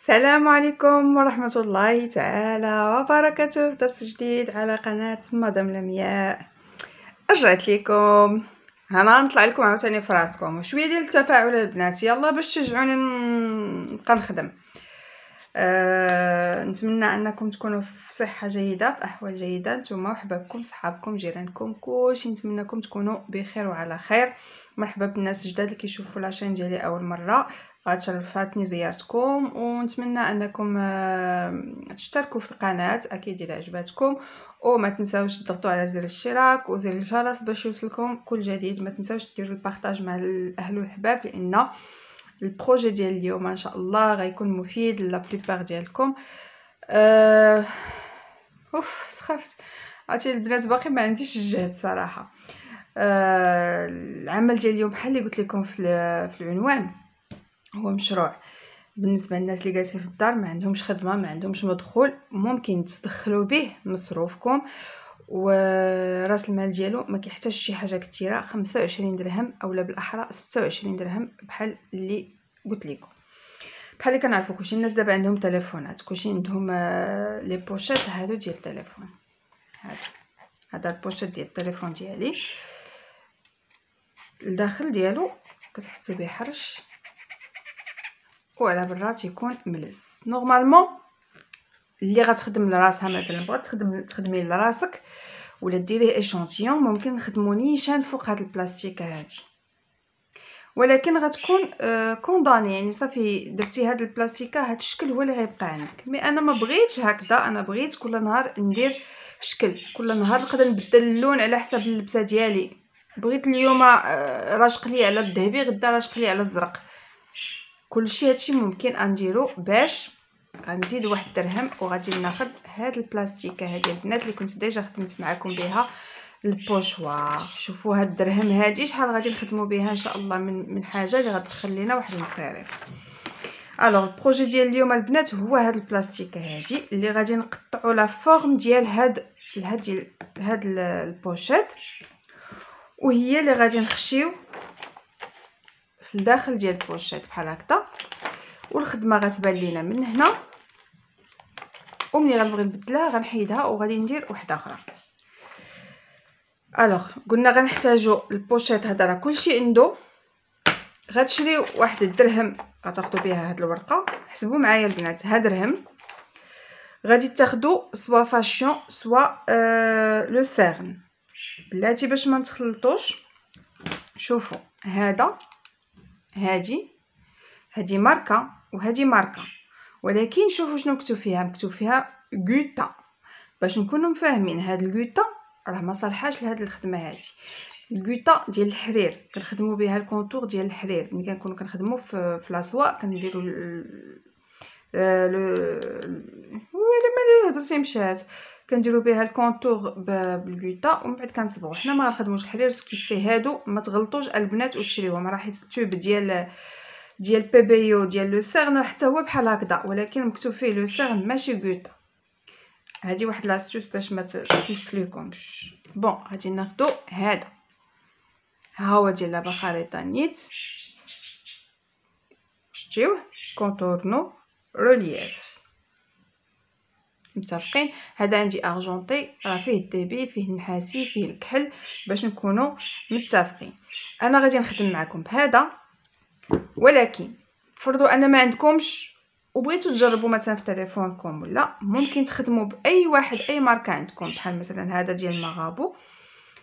السلام عليكم ورحمة الله تعالى وبركاته في درس جديد على قناة مدام لمياء. رجعت لكم هنا نطلع لكم عاوتاني في راسكم شويه ديال التفاعل البنات، يلا باش تشجعوني نبقى نخدم. نتمنى انكم تكونوا في صحه جيده، في احوال جيده، نتوما وحبابكم صحابكم جيرانكم كلشي، نتمنىكم تكونوا بخير وعلى خير. مرحبا بالناس الجداد اللي كيشوفوا لاشين ديالي اول مره، غتشرفاتني زيارتكم، ونتمنى انكم تشتركوا في القناه اكيد الى عجباتكم، وما تنساوش تضغطوا على زر الاشتراك وزر الجرس باش يوصلكم كل جديد. ما تنساوش ديروا البارطاج مع الاهل والحباب، لان البروجي ديال اليوم ان شاء الله غيكون مفيد لا بليبار ديالكم. سخفت عرفتي البنات، باقي ما عنديش الجهد صراحه. العمل ديال اليوم بحال اللي قلت لكم في العنوان هو مشروع بالنسبه للناس اللي جالسين في الدار، ما عندهمش خدمه، ما عندهمش مدخول، ممكن تدخلوا به مصروفكم، وراس المال ديالو ما كيحتاجش شي حاجه كثيره، 25 درهم اولا بالاحرى 26 درهم بحال اللي قلت لكم. بحال اللي كنعرفوا كلشي الناس دابا عندهم تليفونات، كلشي عندهم لي بوشيط هادو ديال التليفون. هذا البوشيط ديال التليفون ديالي الداخل ديالو كتحسوا به حرش، وعلى برا تيكون ملس. نورمالمون اللي غتخدم لراسها، مثلا بغات تخدمي لراسك ولا ديريه ايشانتيون، ممكن نخدمو نيشان فوق هاد البلاستيكه هادي، ولكن غتكون كونداني، يعني صافي درتي هاد البلاستيكه، هاد الشكل هو اللي غيبقى عندك. مي انا ما بغيتش هكذا، انا بغيت كل نهار ندير شكل، كل نهار نقدر نبدل اللون على حسب اللبسه ديالي. بغيت اليوم راشق لي على الذهبي، غدا راشق لي على الزرق، كلشي هادشي ممكن نديرو. باش غنزيد واحد درهم وغادي ناخذ هاد البلاستيكه هادي البنات اللي كنت ديجا خدمت معكم بها، البوشوار. شوفوا هاد الدرهم هادي شحال غادي نخدموا بها ان شاء الله من حاجه اللي غتدخل لنا واحد المصاريف. الوغ البروجي ديال اليوم البنات هو هاد البلاستيكه هادي اللي غادي نقطعوا لا فورم ديال هاد البوشيت، وهي اللي غادي نخشيو في الداخل ديال البوشيت بحال هكذا، والخدمه غتبان لينا من هنا، وملي غنبغي نبدلها غنحيدها وغادي ندير وحده اخرى. الوغ قلنا غنحتاجو البوشيت هذا، راه كلشي عنده. غتشريو واحد الدرهم غتاخدوا بها هاد الورقه، حسبوا معايا البنات، ها درهم غادي تاخدوا سوا فاشيون سوا لو سيرن بلاتي باش ما نتخلطوش. شوفوا هذا هادي ماركه وهادي ماركه، ولكن شوفوا شنو مكتوب فيها، مكتوب فيها غوتا. باش نكونوا مفاهمين، هاد الغوتا راه ما صالحاش لهاد الخدمه هادي. الغوتا ديال الحرير كنخدموا بها الكونطور ديال الحرير، ملي كنكونوا كنخدموا في الاسواق كنديروا ولا ما هضرتي مشات، كنديروا بها الكونطور بالغوتا ومن بعد كنصبغوا. حنا ما غنخدموش الحرير كيف فيه هادو، ما تغلطوش البنات وتشريوهم، راه حيت التوب ديال بي بي او ديال لو سيرن حتى هو بحال هكذا، ولكن مكتوب فيه لو سيرن ماشي غوتا. هذه واحد لاستوس باش ما تلفليكمش. بون غادي ناخذوا هذا، ها هو ديال لابا خريطه نيت، شتيوه كونتورنو رولييف، متفقين؟ هذا عندي ارجونتي، راه فيه الدبي، فيه النحاسي، فيه الكحل، باش نكونوا متفقين. انا غادي نخدم معكم بهذا، ولكن فرضوا ان ما عندكمش وبغيتوا تجربوا مثلا في تليفونكم، ولا ممكن تخدموا باي واحد اي ماركه عندكم، بحال مثلا هذا ديال ماغابو،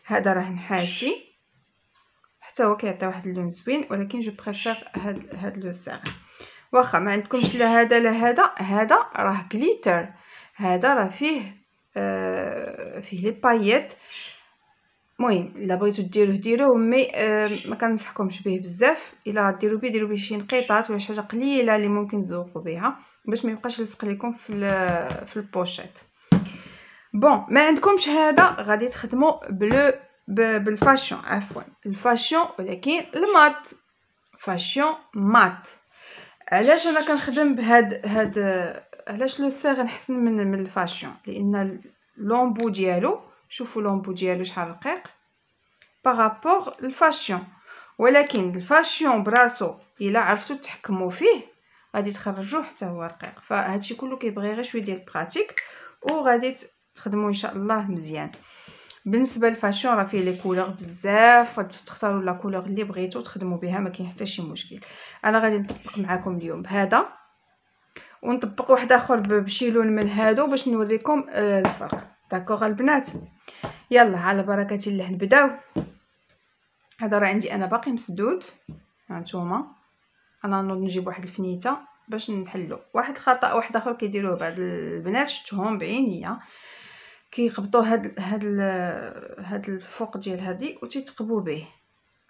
هذا راه نحاسي حتى هو كيعطي واحد اللون زوين، ولكن جو بريفير هاد لو سير. واخا ما عندكمش لا هذا لا هذا راه غليتر، هذا راه فيه لي بايات. المهم الا بغيتو ديروه مي ما كنصحكمش به بزاف. الا ديروا به ديروا به شي نقيطات ولا شي حاجه قليله اللي ممكن تزوقوا بها باش ما يبقاش لصق لكم في البوشيت. بون ما عندكمش هذا غادي تخدموا بالفاشيون، عفوا الفاشيون، ولكن المات، فاشيون مات. علاش انا كنخدم بهاد علاش لو سيغ نحسن من الفاشيون؟ لان لومبو ديالو، شوفوا لومبو ديالو شحال رقيق بارابور الفاشيون، ولكن الفاشيون براسو الا عرفتوا تحكموا فيه غادي تخرجوه حتى هو رقيق. فهادشي كله كيبغي غير شويه ديال البراتيك وغادي تخدموا ان شاء الله مزيان. بالنسبه للفاشون راه فيه لي كولور بزاف، غادي تختاروا لا كولور اللي بغيتو تخدموا بها، ما كاين حتى شي مشكل. انا غادي نطبق معكم اليوم بهذا ونطبق واحد اخر بشي لون من هادو باش نوريكم الفرق. داكوغ البنات، يلا على بركه الله نبداو. هذا راه عندي انا باقي مسدود، هانتوما. انا نوض نجيب واحد الفنيته باش نحلو. واحد الخطا واحد اخر كيديروه بعض البنات شفتهم بعينيا، كيقبطوا هاد الفوق ديال هادي وتيتقبوا به.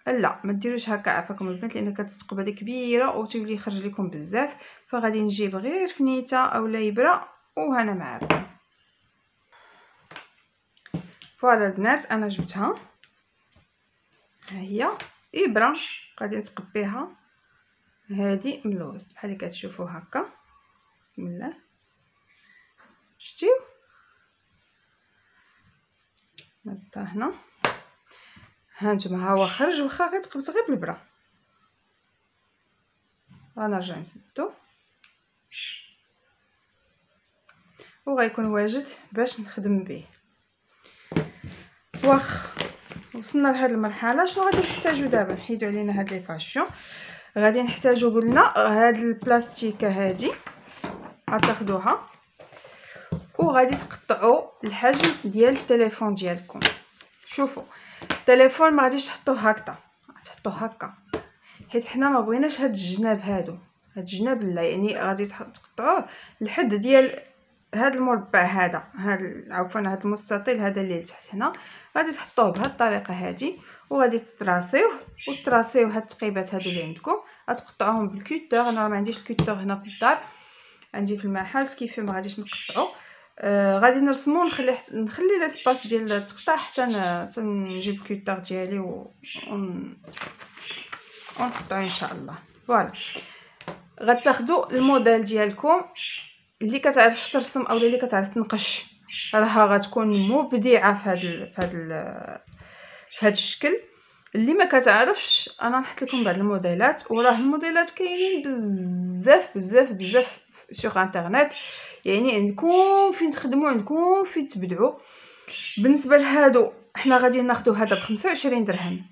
لا ما ديروش هكا عافاكم البنات، لان كتتقب هذه كبيره وتولي يخرج لكم بزاف. فغادي نجيب غير فنيته اولا ابره وهنا معاكم. فوالا البنات انا جبتها، ها هي ابره غادي نتقبيها هادي من الوسط بحال اللي كتشوفوا هكا. بسم الله، شتيو نحطها هنا. هانتوما ها هو خرج، واخا غير تقبت غير بالبره. غنرجع نسدو وغيكون واجد باش نخدم به. واخ وصلنا لهاد المرحله، شنو غادي نحتاجو دابا؟ نحيدو علينا هاد لي فاشيون. غادي نحتاجو قلنا هاد البلاستيكه هادي غتاخدوها وغادي تقطعوا الحجم ديال التليفون ديالكم. شوفوا التليفون ما غاديش تحطوه هكذا، تحطوه هكا حيت حنا ما بغيناش هاد الجناب هادو، هاد الجناب لا، يعني غادي تقطعوه الحد ديال هاد المربع هذا، عفوا هاد المستطيل هذا اللي تحت هنا. غادي تحطوه بهاد الطريقه هادي وغادي تراسيوه هاد التقيبات هادو اللي عندكم. غتقطعوهم بالكوتور. انا ما عنديش الكوتور هنا في الدار، عندي في المحل كيف ما غاديش نقطعو. غادي نرسمو نخلي لاسباس ديال التقطاع حتى نجيب الكوتور ديالي ونقطعو ان شاء الله. فوالا غتاخدوا الموديل ديالكم اللي كتعرف ترسم او اللي كتعرف تنقش، راها غتكون مبدعه في هذا الشكل. اللي ما كتعرفش انا نحط لكم بعض الموديلات، وراه الموديلات كاينين بزاف بزاف بزاف سوغ انترنت، يعني عندكم فين تخدموا، عندكم فين تبدعوا. بالنسبه لهادو حنا غادي ناخذوا هذا ب 25 درهم،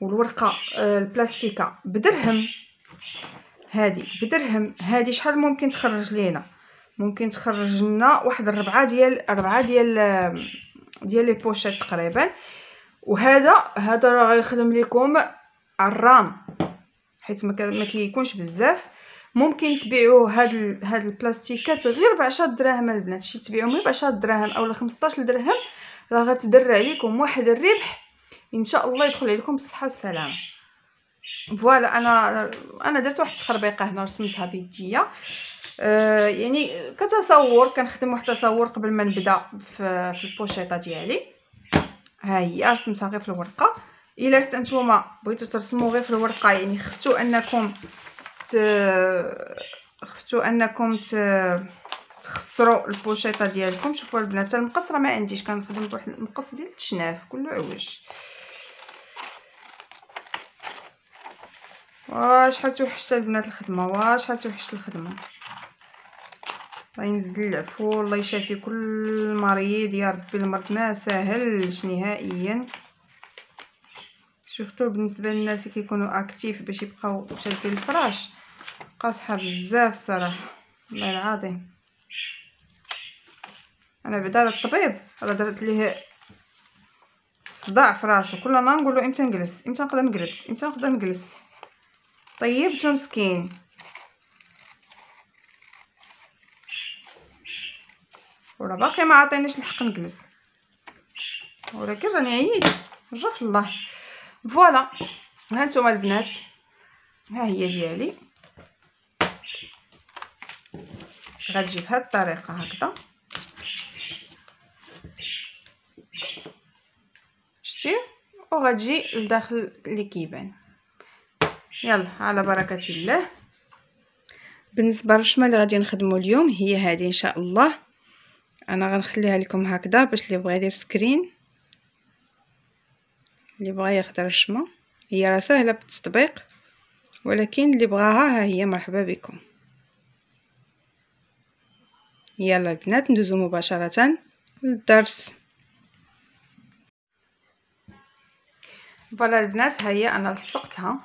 والورقه البلاستيكه بدرهم، هذه بدرهم. هذه شحال ممكن تخرج لينا؟ ممكن تخرج لنا واحد 4 ديال لي بوشيت تقريبا. وهذا راه غيخدم لكم الرام حيت ما كيكونش بزاف. ممكن تبيعوه هاد البلاستيكات غير ب 10 دراهم البنات. شي تبيعوهم ب 10 دراهم اولا 15 درهم، راه غتدر عليكم واحد الربح ان شاء الله يدخل عليكم بالصحه والسلامه. فوالا انا درت واحد التخربيقه هنا رسمتها بيديا، يعني كتصور، كنخدم واحد التصور قبل ما نبدا في البوشيطه ديالي. ها هي رسمتها غير في الورقه. الا كنت نتوما بغيتو ترسموا غير في الورقه، يعني خفتوا انكم تخسروا البوشيطه ديالكم. شوفوا البنات المقص راه ما عنديش، كنخدم بواحد المقص ديال التشناف كله عوج. شحال توحشت البنات الخدمه، شحال توحشت الخدمه. الله ينزل العفو، الله يشافي كل مريض يا ربي. المرض ما ساهلش نهائيا، سورتو بالنسبه للناس اللي كيكونوا اكتيف باش يبقاو شادين الفراش، قاصحه بزاف الصراحه والله العظيم. انا بعدا الطبيب راه درت ليه صداع في راسو، كل نهار نقول له امتى نجلس، امتى نقدر نجلس، امتى نقدر نجلس. طيبته مسكين. وراه باقي ما عطينيش الحق نجلس، ولكن راني عييت رجع في الله. فوالا ها نتوما البنات، ها هي ديالي. غتجي بهاد الطريقه هكذا، شتي، وغتجي لداخل اللي كيبان. يلا على بركه الله. بالنسبه للرشمه اللي غادي نخدموا اليوم هي هذه ان شاء الله. انا غنخليها لكم هكذا باش اللي بغى يدير سكرين، اللي بغى ياخذ رشمه. هي راه سهله بالتطبيق، ولكن اللي بغاها ها هي مرحبا بكم. يلا البنات ندوزو مباشرة للدرس. فوالا البنات، ها هي انا لصقتها.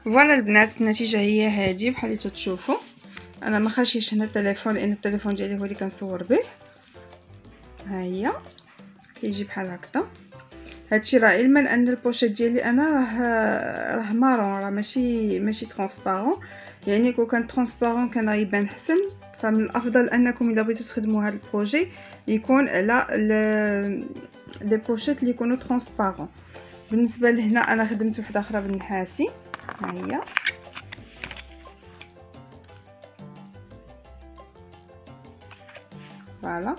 فوالا البنات النتيجه هي هذه بحال اللي تتشوفوا. انا ما خاشيش هنا التليفون لان التليفون ديالي هو اللي كنصور به. ها هي كيجي بحال هكذا. هادشي راه علما ان البوشيت ديالي انا راه مارون، راه ماشي ترونسبارون، يعني كون كان ترونسبارون كان يبان حسن. فمن الافضل انكم الا بغيتو تخدموا هذا البروجي يكون على لي بوشيت اللي يكونوا ترونسبارون. بالنسبه لهنا انا خدمت وحده اخرى بالنحاسي. ها هي فوالا.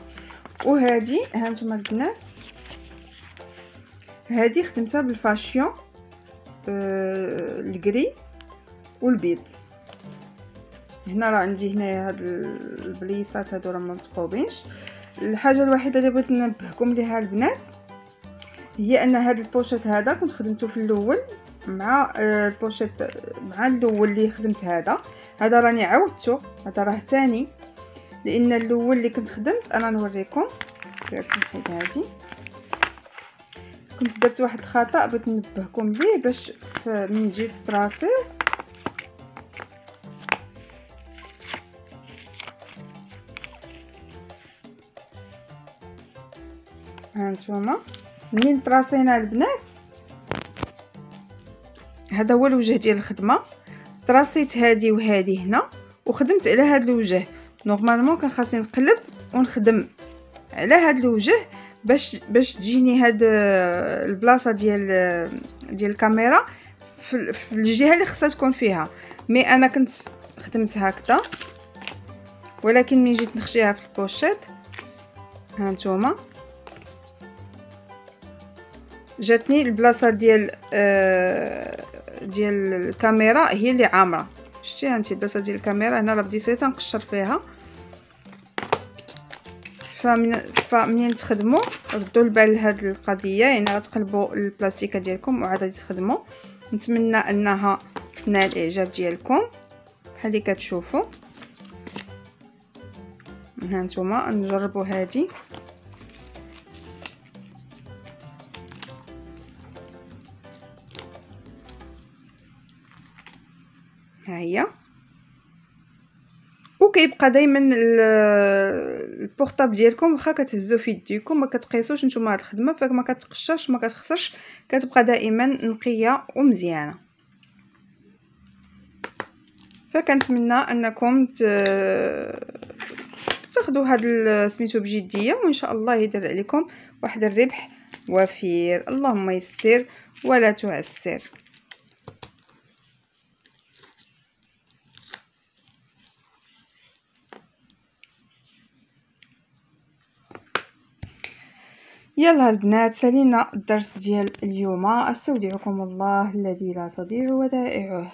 وهذه ها نتوما البنات، هذه خدمتها بالفاشيون الكري والبيض. هنا راه عندي هنايا هاد البليصات هادو راه متقوبينش. الحاجه الوحيده اللي بغيت ننبهكم ليها البنات هي ان هاد البوشيت هذا كنت خدمته في الاول مع البوشيت مع الاول اللي خدمت هذا راني عاودته، هذا راه ثاني، لان الاول اللي كنت خدمت انا نوريكم. نحيد هذه، كنت درت واحد الخطا بغيت ننبهكم ليه باش من جيت تراسي. هانتوما منين تراسينا البنات، هذا هو الوجه ديال الخدمه. تراسيت هذه وهذه هنا وخدمت على هذا الوجه. نورمالمون كان خاصني نقلب ونخدم على هذا الوجه باش تجيني هاد البلاصه ديال الكاميرا في الجهه اللي خصها تكون فيها. مي انا كنت خدمت هكذا، ولكن من جيت نخشيها في البوشيت هانتوما جاتني البلاصه ديال الكاميرا هي اللي عامره. شتي هانتي البلاصه ديال الكاميرا هنا راه بديت تنقشر فيها. فمنين تخدموا ردوا البال لهاد القضيه، يعني غتقلبوا البلاستيكه ديالكم وعاد غادي تخدموا. نتمنى انها تنال الاعجاب ديالكم بحال اللي كتشوفوا. ها نتوما نجربوا هذه. ها هي. وكيبقى دائما البورطابل ديالكم واخا كتهزو في يديكم ما كتقيسوش نتوما هاد الخدمه، فما كتقشرش ما كتخسرش، كتبقى دائما نقيه ومزيانه. فكنتمنى انكم تاخذوا هذا سميتو بجديه، وان شاء الله يدير عليكم واحد الربح وفير. اللهم يسر ولا تعسر. يلا البنات سالينا الدرس ديال اليوم. استودعكم الله الذي لا تضيع ودائعه.